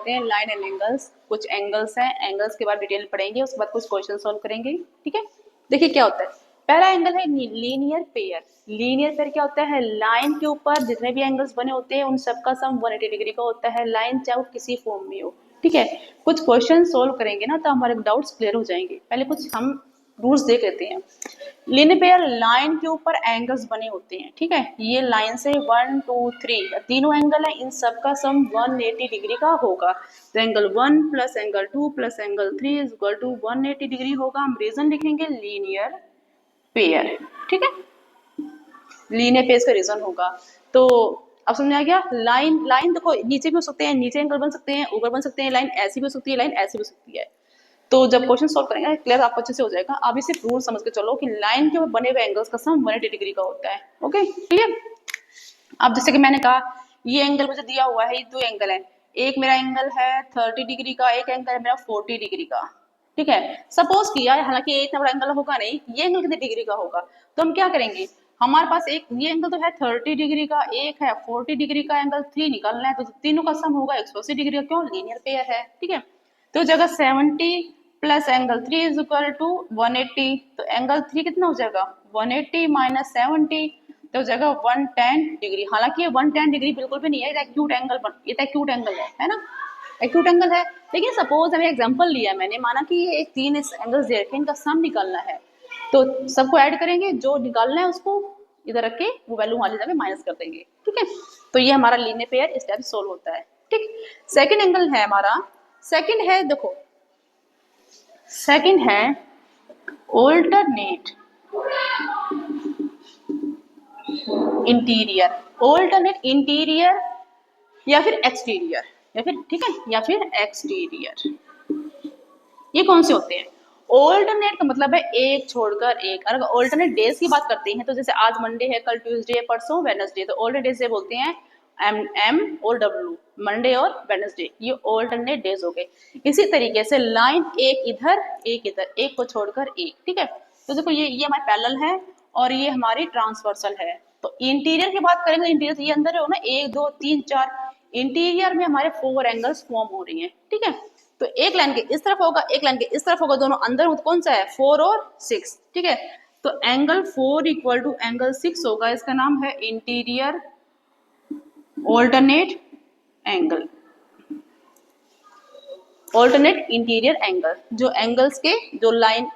करते हैं line and angles. कुछ एंगल्स हैं, एंगल्स के बाद डिटेल पढ़ेंगे, उसके बाद कुछ क्वेश्चन सॉल्व करेंगे। ठीक है, देखिए क्या होता है। पहला एंगल है लीनियर पेयर। लीनियर पेयर क्या होता है, लाइन के ऊपर जितने भी एंगल्स बने होते हैं उन सबका सम 180 डिग्री का होता है, लाइन चाहे वो किसी फॉर्म में हो। ठीक है, कुछ क्वेश्चन सोल्व करेंगे ना तो हमारे डाउट्स क्लियर हो जाएंगे। पहले कुछ हम रूल्स देख लेते हैं। लीनियर पेयर लाइन के ऊपर एंगल्स बने होते हैं। ठीक है, ये लाइन से 1 2 3 तीनों एंगल है, इन सबका सम 180 डिग्री का होगा। तो angle 1 plus angle 2 plus angle 3 is equal to 180 degree होगा। हम रीजन लिखेंगे लीनियर पेयर। ठीक है, लीनियर पेयर का रीजन होगा। तो अब समझ आ गया। लाइन लाइन देखो नीचे भी हो सकते हैं, नीचे एंगल बन सकते हैं, ऊपर बन सकते हैं, लाइन ऐसी भी हो सकती है, लाइन ऐसी भी हो सकती है। तो जब क्वेश्चन सॉल्व करेंगे क्लियर आपको अच्छे से हो जाएगा। आप इसे रूल समझ के चलो कि लाइन के ऊपर बने हुए एंगल्स का सम 180 डिग्री का होता है। Okay clear. अब जैसे कि मैंने कहा ये एंगल मुझे दिया हुआ है, ये दो एंगल है, एक मेरा एंगल है 30 डिग्री का, एक एंगल है मेरा 40 डिग्री का। ठीक है, सपोज किया, हालांकि ये इतना बड़ा एंगल होगा नहीं, ये एंगल कितने डिग्री का होगा, तो हम क्या करेंगे, हमारे पास एक ये एंगल तो है 30 डिग्री का, एक है 40 डिग्री का, एंगल 3 निकालना है, तो तीनों का सम होगा 180 डिग्री का। क्यों, लीनियर पेयर है। ठीक है, तो जगह 70 plus angle 3 is equal to 180, तो एंगल 3 कितना हो जाएगा 180 माइनस 70, तो जगह 110 डिग्री। हालांकि ये 110 डिग्री बिल्कुल भी नहीं है, एक्यूट एंगल ये एक्यूट एंगल है ना, एक्यूट एंगल है। लेकिन सपोज हमें एग्जांपल लिया, मैंने माना कि ये एक तीन एंगल्स दे रखे, इनका सम निकालना है, तो सबको ऐड करेंगे, जो निकालना है उसको इधर रख के वो वैल्यू वहां ले जाके माइनस कर देंगे। ठीक है, तो ये हमारा लीनियर पेयर इस टाइप सोल्व होता है। ठीक, सेकंड एंगल है हमारा, सेकंड है देखो, सेकंड है ऑल्टरनेट इंटीरियर, ऑल्टरनेट इंटीरियर या फिर एक्सटीरियर, या फिर ठीक है, या फिर एक्सटीरियर। ये कौन से होते हैं, ऑल्टरनेट का मतलब है एक छोड़कर एक। अगर ऑल्टरनेट डेज की बात करते हैं तो जैसे आज मंडे है, कल ट्यूसडे है, परसों वेडनेसडे, तो ऑल्टरनेट से बोलते हैं एम और डब्ल्यू, मंडे और वेडनेसडे, ये ऑल्टरनेट डेज हो गए। इसी तरीके से लाइन एक इधर एक इधर, एक को छोड़कर एक। ठीक है, तो देखो ये हमारे पैरेलल है और ये हमारी ट्रांसवर्सल है। तो इंटीरियर की बात करेंगे, इंटीरियर ये अंदर हो ना, 1 2 3 4, इंटीरियर में हमारे 4 एंगल्स फॉर्म हो रही हैं। ठीक है, तो एक लाइन के इस तरफ होगा, एक लाइन के इस तरफ होगा, दोनों अंदर हो, तो कौन सा है 4 और 6। ठीक है, तो एंगल 4 इक्वल टू एंगल 6 होगा, इसका नाम है interior alternate angle, alternate interior angle, जो एंगल्स के जो लाइन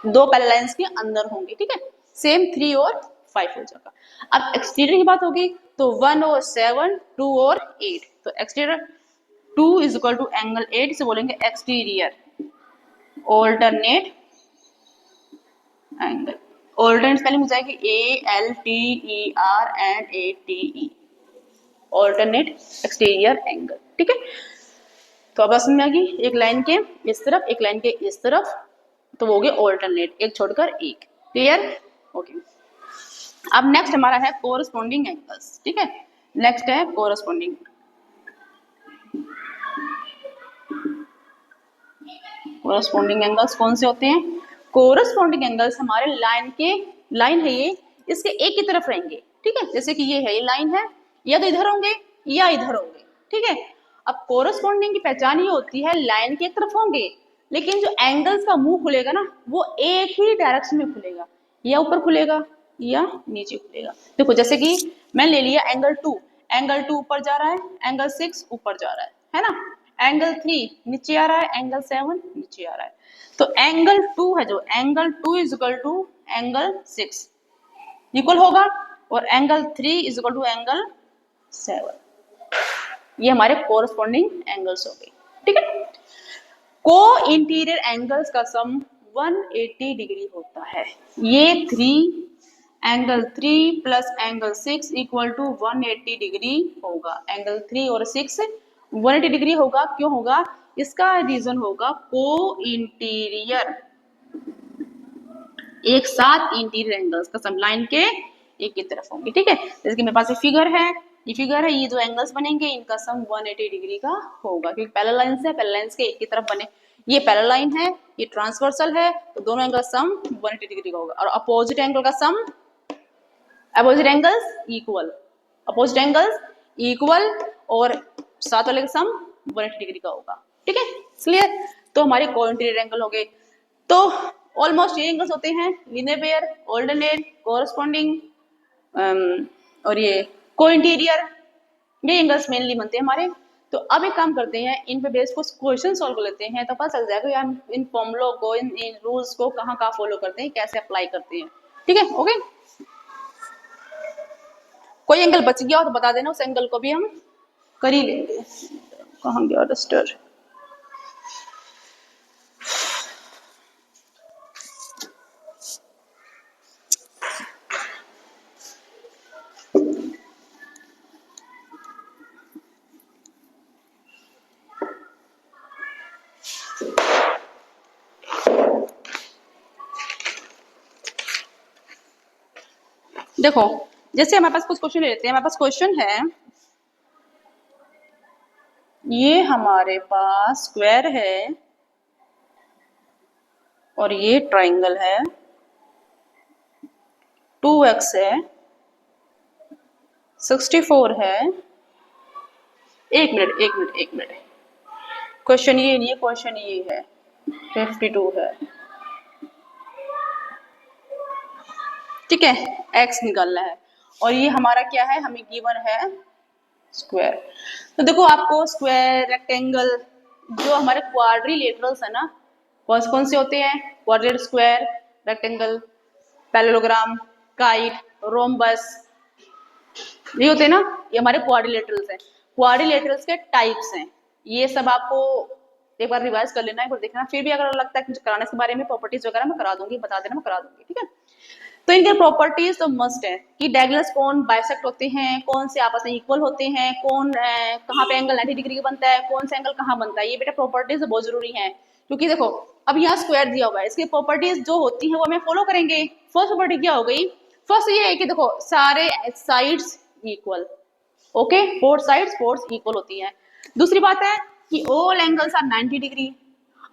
दो पैरेलल लाइंस के अंदर होंगे। ठीक है, सेम 3 और 5 हो जाएगा। अब एक्सटीरियर की बात होगी तो 1 और 7, 2 और 8, तो exterior 2 is equal to angle 8 से बोलेंगे exterior alternate angle. Alternate spelling हो जाएगी ALTERNATE, ऑल्टरनेट एक्सटीरियर एंगल। ठीक है, तो अब समझ में आ गई, एक लाइन के इस तरफ एक लाइन के इस तरफ, तो वो हो गए ऑल्टरनेट, एक छोड़कर एक। Clear, okay. अब नेक्स्ट हमारा है कोरस्पॉन्डिंग एंगल्स। ठीक है, नेक्स्ट है कोरस्पॉन्डिंग, कोरस्पॉन्डिंग एंगल्स कौन से होते हैं, कोरस्पॉन्डिंग एंगल्स हमारे लाइन के, लाइन है ये, इसके एक की तरफ रहेंगे। ठीक है, जैसे कि ये है, ये लाइन है, या तो इधर होंगे या इधर होंगे। ठीक है, अब कोरस्पॉन्डिंग की पहचान ये होती है लाइन की एक तरफ होंगे, लेकिन जो एंगल्स का मुंह खुलेगा ना वो एक ही डायरेक्शन में खुलेगा, या ऊपर खुलेगा या नीचे खुलेगा। देखो जैसे कि मैं ले लिया एंगल 2, एंगल 2 ऊपर जा रहा है, एंगल 6 ऊपर जा रहा है ना, एंगल 3 नीचे आ रहा है, एंगल 7 नीचे आ रहा है। तो एंगल 2 है, जो angle 2 is equal to angle 6 equal होगा, और angle 3 is equal to angle 7। ये हमारे कोरस्पॉन्डिंग एंगल्स हो गए। ठीक है, को इंटीरियर एंगल्स का सम 180 डिग्री होता है। ये 3 angle 3 plus angle 6 equal to 180 degree होगा। एंगल 3 और 6 180 डिग्री होगा। क्यों होगा, इसका रीजन होगा को इंटीरियर, एक साथ इंटीरियर एंगल्स का सम लाइन के एक की तरफ होंगे। ठीक है, जैसे कि मेरे पास ये फिगर है, ये जो एंगल्स बनेंगे इनका सम 180 डिग्री का होगा, क्योंकि पैरेलल लाइंस है, पैरेलल लाइंस के एक की तरफ बने, ये पैरेलल लाइन है, ये ट्रांसवर्सल है, तो दोनों एंगल सम 180 डिग्री का होगा। और अपोजिट एंगल का sum, opposite angles equal, opposite angles equal, और साथ वाले का सम 180 डिग्री का होगा। ठीक है, क्लियर। तो हमारे कोइंटीरियर एंगल हो गए। तो ऑलमोस्ट ये एंगल्स होते हैं लीनियर पेयर, ऑल्टरनेट, कोरस्पॉन्डिंग और ये कोइंटीरियर, ये एंगल्स मेनली बनते हैं हमारे। तो अब एक काम करते हैं, इन पे बेस कुछ क्वेश्चन सॉल्व कर लेते हैं, तो पता चल जाएगा यार इन फॉर्मूलों को, इन रूल्स को कहाँ कहाँ फॉलो करते हैं, कैसे अप्लाई करते हैं। ठीक है, ओके। कोई एंगल बच गया हो तो बता देना, उस एंगल को भी हम कर ही लेंगे। कहाँ गया डस्टर? देखो, जैसे हमारे पास कुछ क्वेश्चन ले लेते हैं। हमारे पास क्वेश्चन है, ये हमारे पास स्क्वायर है और ये ट्राइंगल है, 2x है, 64 है। एक मिनट, क्वेश्चन ये नहीं है, क्वेश्चन ये है 52 है। ठीक है, x निकालना है और ये हमारा क्या है, हमें गिवन है स्क्वायर। तो देखो आपको स्क्वायर, रेक्टेंगल, जो हमारे क्वाड्रिलेटरल्स है ना, कौन से होते हैं? Quadrilateral, square, rectangle, parallelogram, kite, rhombus, ये होते हैं ना, ये हमारे क्वाड्रिलेटरल्स हैं। क्वाड्रिलेटरल्स के टाइप्स हैं, ये सब आपको एक बार रिवाइज कर लेना, एक बार देखना, फिर भी अगर लगता है कुछ कराने के बारे में, प्रॉपर्टीज वगैरह मैं करा दूंगी, बता देना, मैं करा दूंगी। ठीक है, तो इनके प्रॉपर्टीज तो मस्ट है कि डायगोनल्स कौन बाइसेक्ट होते हैं, कौन से आपस में इक्वल होते हैं, कौन कहाँ पे एंगल 90 डिग्री का बनता है, कौन सा एंगल कहाँ बनता है, ये बेटा प्रॉपर्टीज बहुत जरूरी है। क्योंकि देखो अब यहाँ स्क्वायर दिया हुआ है, इसकी प्रॉपर्टीज जो होती है वो हमें फॉलो करेंगे। फर्स्ट प्रॉपर्टी क्या हो गई? फर्स्ट ये है कि देखो सारे sides equal, okay, four sides equal होती हैं। दूसरी बात है कि ऑल एंगल्स आर 90 डिग्री।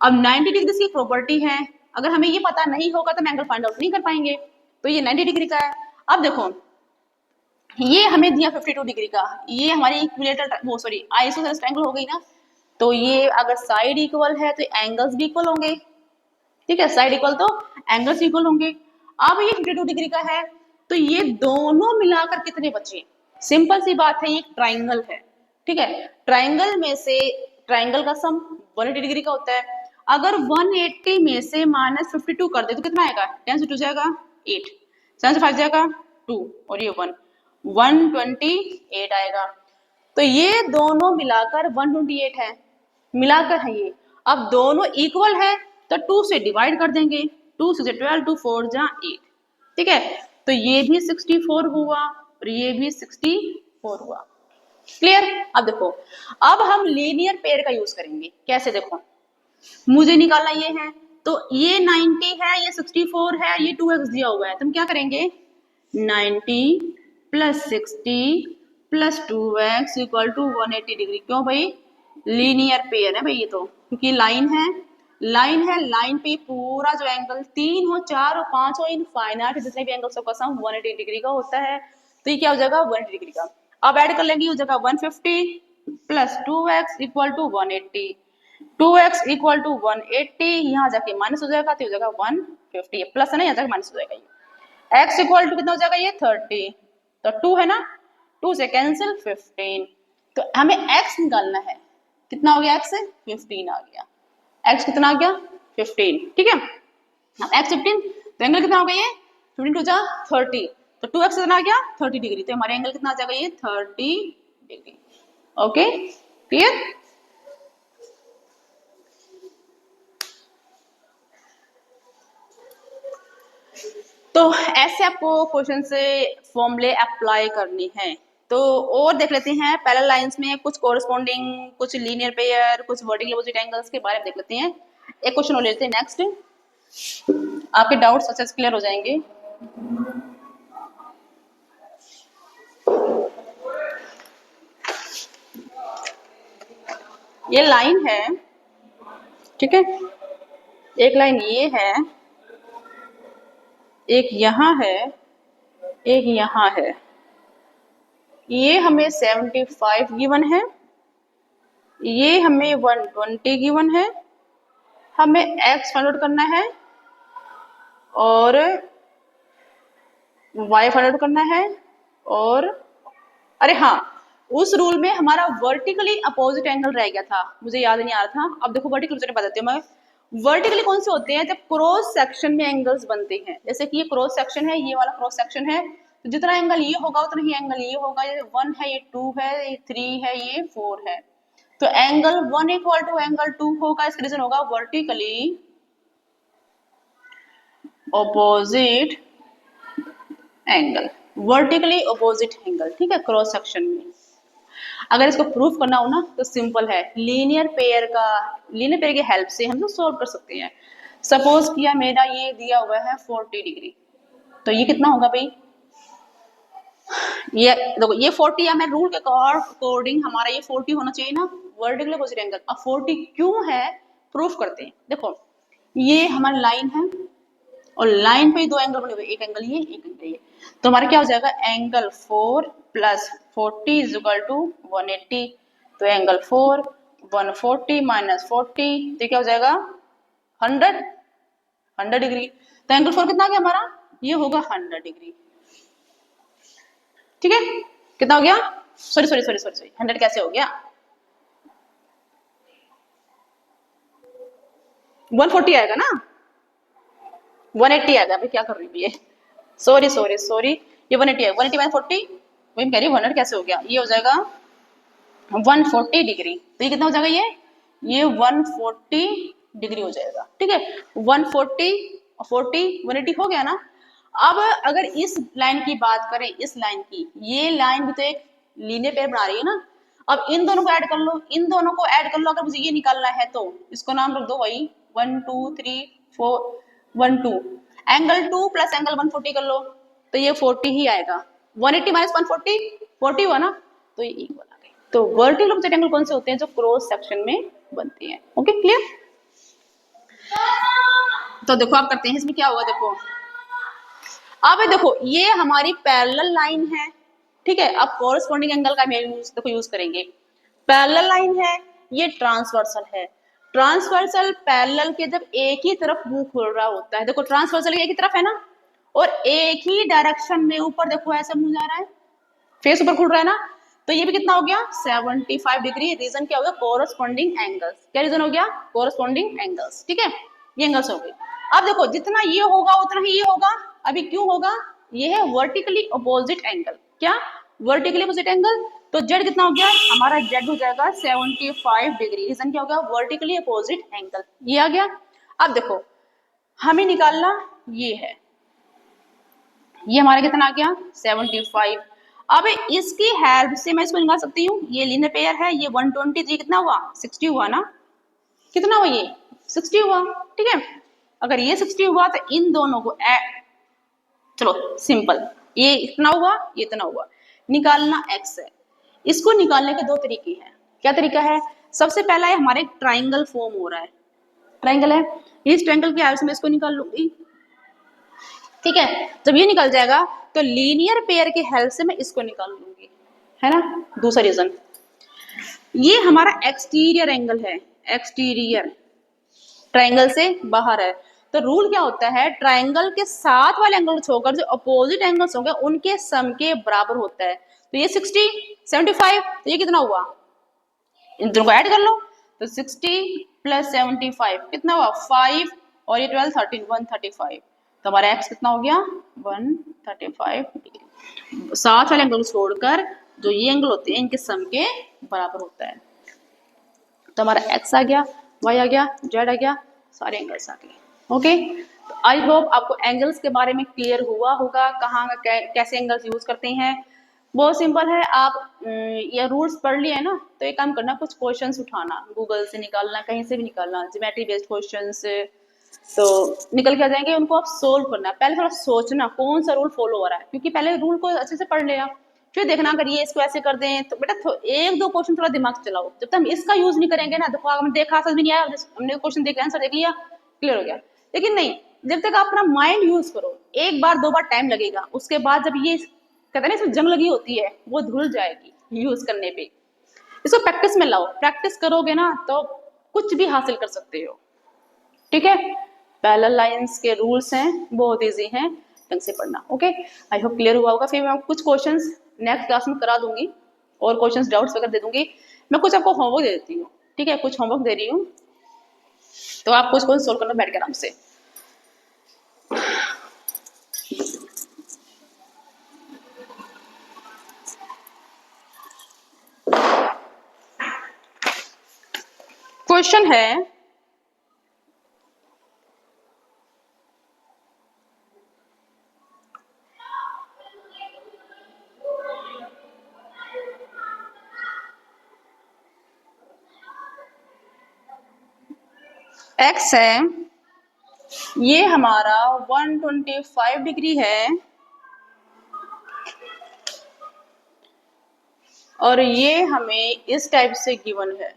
अब 90 डिग्री की प्रॉपर्टी है, अगर हमें ये पता नहीं होगा तो हम एंगल फाइंड आउट नहीं कर पाएंगे। तो ये 90 डिग्री का है। अब देखो ये हमें दिया 52 डिग्री का, ये हमारी इक्विलेटरल वो सॉरी आइसोसेलेस ट्रायंगल हो गई ना। तो ये अगर साइड इक्वल है तो एंगल्स भी इक्वल होंगे। ठीक है, साइड इक्वल तो एंगल्स इक्वल होंगे। अब ये 52 डिग्री का है, तो ये दोनों मिलाकर कितने बचे? सिंपल सी बात है, ये एक ट्राइंगल है। ठीक है, ट्राइंगल में से ट्राइंगल का सम 180 डिग्री का होता है। अगर 180 में से -52 कर दे तो कितना आएगा? 10 से 2 जाएगा 8, 7 से 5 जाएगा 2 और ये 1, 128 आएगा। तो ये दोनों मिलाकर 128 है, मिलाकर है ये। अब दोनों इक्वल है तो 2 से डिवाइड कर देंगे, 2 से 12, 2 4 जा 8। ठीक है, तो ये भी 64 हुआ और ये भी 64 हुआ। क्लियर? अब देखो, अब हम लीनियर पेयर का यूज करेंगे। कैसे? देखो, मुझे निकालना ये है, तो ये 90 है, ये 64 है, ये 2x दिया हुआ है, तो हम क्या करेंगे? 90 plus 60 plus 2x equal to 180 degree. क्यों भाई? लीनियर पेयर है भाई ये तो, क्योंकि लाइन है, लाइन पे पूरा जो एंगल 3 हो, 4 हो, 5 हो, इनफाइनाइट जितने भी एंगल्स का सम 180 डिग्री का होता है। तो ये क्या हो जाएगा? 180 डिग्री का। अब ऐड कर लेंगे, हो जाएगा 150 plus 2x equal to 180, 2x equal to 180, यहाँ जाके माइनस हो जाएगा तो हो जाएगा 150, प्लस है ना, यहाँ जाके माइनस हो जाएगा ये। x इक्वल टू कितना हो जाएगा? ये 30, तो 2 है ना, 2 से कैंसिल 15। तो हमें x निकालना है, कितना हो गया? x 15 आ गया। x कितना आ गया? 15। ठीक है, अब x 15, तो एंगल कितना हो गया? ये 15 टू जा 30, तो 2x कितना आ गया? 30 डिग्री। तो हमारा एंगल कितना आ जाएगा? ये 30 डिग्री। Okay, clear? तो ऐसे आपको क्वेश्चन से फॉर्मूले अप्लाई करनी है। तो और देख लेते हैं पैरेलल लाइंस में कुछ कोरस्पॉन्डिंग, कुछ लीनियर पेयर, कुछ वर्टिकल अपोजिट एंगल्स के बारे में देख लेते हैं। एक क्वेश्चन और लेते हैं नेक्स्ट, आपके डाउट्स अच्छे से क्लियर हो जाएंगे। ये लाइन है, ठीक है, एक लाइन ये है, एक यहाँ है, एक यहाँ है। ये हमें 75 गिवन है ये हमें 120 गिवन है, हमें x फाइंड आउट करना है और y फाइंड आउट करना है। और अरे हाँ, उस रूल में हमारा वर्टिकली अपोजिट एंगल रह गया था, मुझे याद नहीं आ रहा था। अब देखो वर्टिकल बता देती हूँ मैं। वर्टिकली कौन से होते हैं? जब क्रॉस सेक्शन में एंगल्स बनते हैं, जैसे कि ये क्रॉस सेक्शन है, ये वाला क्रॉस सेक्शन है, तो जितना एंगल ये होगा उतना ही एंगल ये होगा। ये 1 है, ये 2 है, ये 3 है, ये 4 है, तो एंगल 1 इक्वल टू एंगल 2 होगा। इसका रीजन होगा vertically opposite angle, vertically opposite angle, ठीक है, क्रॉस सेक्शन में। अगर इसको प्रूफ करना हो ना तो सिंपल है, लीनियर पेयर की हेल्प से हम लोग सोल्व कर सकते हैं। सपोज किया मेरा ये दिया हुआ है 40 डिग्री, तो ये कितना होगा भाई? ये देखो, ये 40 या मैं रूल के अकॉर्डिंग हमारा ये 40 होना चाहिए ना, वर्टिकल अपोजिट एंगल। अब 40 क्यों है प्रूफ करते हैं। देखो ये हमारी लाइन है और लाइन पे ही दो एंगल बने हुए, एक एंगल ये, एक एंगल ये, तो हमारा क्या हो जाएगा? Angle 4 plus 40 is equal to 180। तो एंगल 4 140 माइनस 40, तो क्या हो जाएगा? 100 डिग्री। तो एंगल 4 कितना आ गया हमारा? ये होगा 100 डिग्री, ठीक है। कितना हो गया? Sorry sorry sorry sorry sorry 100 कैसे हो गया? 140 आएगा ना, 180 आएगा। अभी क्या कर रही है ये? सॉरी सॉरी सॉरी, ये 180 है, 180 माइनस 40, वही मैं कह रही हूँ 100 कैसे हो गया? ये हो जाएगा 140 डिग्री। तो ये कितना हो जाएगा? ये 140 डिग्री हो जाएगा, ठीक है। 140 40 180 हो गया ना। अब अगर इस लाइन की बात करें, इस लाइन की, ये लाइन भी तो एक लीनियर पेयर बना रही है ना। अब इन दोनों को ऐड कर लो, इन दोनों को ऐड कर लो। अगर मुझे ये निकालना है तो इसको नाम रख दो वही 1 2 3 4 1 2। एंगल 2 प्लस एंगल 140 कर लो तो ये 40 ही आएगा। 180 माइनस 140 40 हुआ ना, तो ये इक्वल आ गई। तो वर्टिकल ऑपोजिट एंगल कौन से होते हैं? जो क्रॉस सेक्शन में बनते हैं। Okay clear? तो देखो आप करते हैं, इसमें क्या होगा देखो। अब देखो ये हमारी पैरेलल लाइन है, ठीक है। अब कोरस्पॉन्डिंग एंगल का हम यूज करेंगे। पैरेलल लाइन है, ये ट्रांसवर्सल है। ट्रांसवर्सल पैरेलल के जब एक ही तरफ मुंह खुल रहा होता है, देखो ट्रांसवर्सल एक ही तरफ है ना, और एक ही डायरेक्शन में ऊपर देखो ऐसे मुंह जा रहा है, फेस ऊपर खुल रहा है ना, तो ये भी कितना हो गया? 75 डिग्री। रीजन क्या हो गया? Corresponding angles. क्या रीजन हो गया? कोरस्पॉन्डिंग एंगल्स, ठीक है, ये एंगल्स हो गए। अब देखो जितना ये होगा उतना ही ये होगा। अभी क्यों होगा? ये है वर्टिकली अपोजिट एंगल। क्या? Vertically opposite angle. तो जेड कितना हो गया हमारा? जेड हो जाएगा 75 डिग्री। रीजन क्या हो गया? वर्टिकली अपोजिट एंगल, ये आ गया। अब देखो हमें निकालना ये है, ये हमारा कितना आ गया? 75। अब इसकी हेल्प से मैं इसको निकाल सकती हूँ। ये लीनियर पेयर है, ये 120, कितना हुआ? 60 हुआ ना। कितना हुआ? ये 60 हुआ, ठीक है। अगर ये 60 हुआ तो इन दोनों को चलो सिंपल, ये इतना हुआ, ये इतना हुआ, निकालना x है। इसको निकालने के दो तरीके हैं। क्या तरीका है? सबसे पहला है हमारे ट्राइंगल फॉर्म हो रहा है, ट्राइंगल है, इस ट्राइंगल की हेल्प से मैं इसको निकाल लूंगी, ठीक है। जब ये निकल जाएगा तो लीनियर पेयर की हेल्प से मैं इसको निकाल लूंगी, है ना। दूसरा रीजन, ये हमारा एक्सटीरियर एंगल है, एक्सटीरियर ट्राइंगल से बाहर है। तो रूल क्या होता है? ट्राइंगल के साथ वाले एंगल छोड़कर जो अपोजिट एंगल्स होंगे उनके सम के बराबर होता है। तो ये 60 75, तो ये कितना हुआ? इन दोनों को ऐड कर लो तो 60 प्लस 75 कितना हुआ? 5 और ये 12 13 135। तो हमारा x कितना हो गया? 135 डिग्री। साथ वाले एंगल छोड़कर जो ये एंगल होते हैं इनके सम के बराबर होता है। तो हमारा x आ गया, y आ गया, z आ गया, सारे एंगल्स आ गए। ओके, तो आई होप आपको एंगल्स के बारे में क्लियर हुआ होगा, कहाँ कैसे एंगल्स यूज करते हैं। बहुत सिंपल है, आप ये रूल्स पढ़ लिए ना, तो एक काम करना, कुछ क्वेश्चंस उठाना, गूगल से निकालना, कहीं से भी निकालना, ज्योमेट्री बेस्ड क्वेश्चंस तो निकल के आ जाएंगे। उनको आप सोल्व करना, पहले थोड़ा सोचना कौन सा रूल फॉलो हो रहा है, क्योंकि पहले रूल को अच्छे से पढ़ लिया, फिर देखना अगर ये इसको ऐसे कर दें तो बेटा एक दो क्वेश्चन थोड़ा दिमाग चलाओ। जब तक हम इसका यूज नहीं करेंगे ना, देखो हमने देखा समझ में नहीं आया, हमने क्वेश्चन देख लिया, आंसर देख लिया, क्लियर हो गया। लेकिन नहीं, जब तक आप अपना माइंड यूज करो, एक बार दो बार टाइम लगेगा, उसके बाद जब ये कहते हैं ना इसमें जंग लगी होती है वो धुल जाएगी यूज करने पे। इसको प्रैक्टिस में लाओ, प्रैक्टिस करोगे ना तो कुछ भी हासिल कर सकते हो, ठीक है। पैरेलल लाइंस के रूल्स हैं, बहुत इजी हैं, ढंग से पढ़ना। ओके, आई होप क्लियर हुआ होगा। फिर मैं कुछ क्वेश्चंस नेक्स्ट क्लास में करा दूंगी और क्वेश्चंस डाउट्स वगैरह दे दूंगी। मैं कुछ आपको होमवर्क दे देती हूँ, ठीक है, कुछ होमवर्क दे रही हूँ, तो आप कुछ क्वेश्चन सोल्व करना बैठ के आराम से। क्वेश्चन है x है, ये हमारा 125 डिग्री है और ये हमें इस टाइप से गिवन है,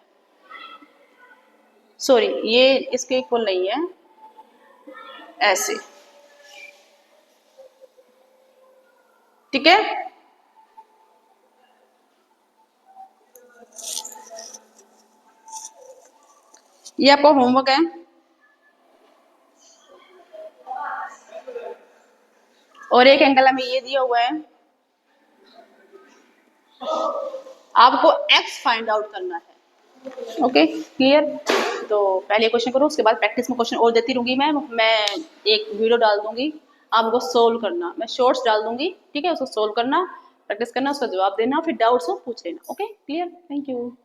सॉरी ये इसके इक्वल नहीं है, ऐसे, ठीक है। ये आपका होमवर्क है। और एक एंगल हमें ये दिया हुआ है, आपको x फाइंड आउट करना है। Okay clear. तो पहले क्वेश्चन करो, उसके बाद प्रैक्टिस में क्वेश्चन और देती रहूंगी। मैं एक वीडियो डाल दूंगी, आपको सोल्व करना, मैं शॉर्ट्स डाल दूंगी, ठीक है, उसको सोल्व करना, प्रैक्टिस करना, उसका जवाब देना, फिर डाउट्स हो पूछ लेना। Okay clear, thank you.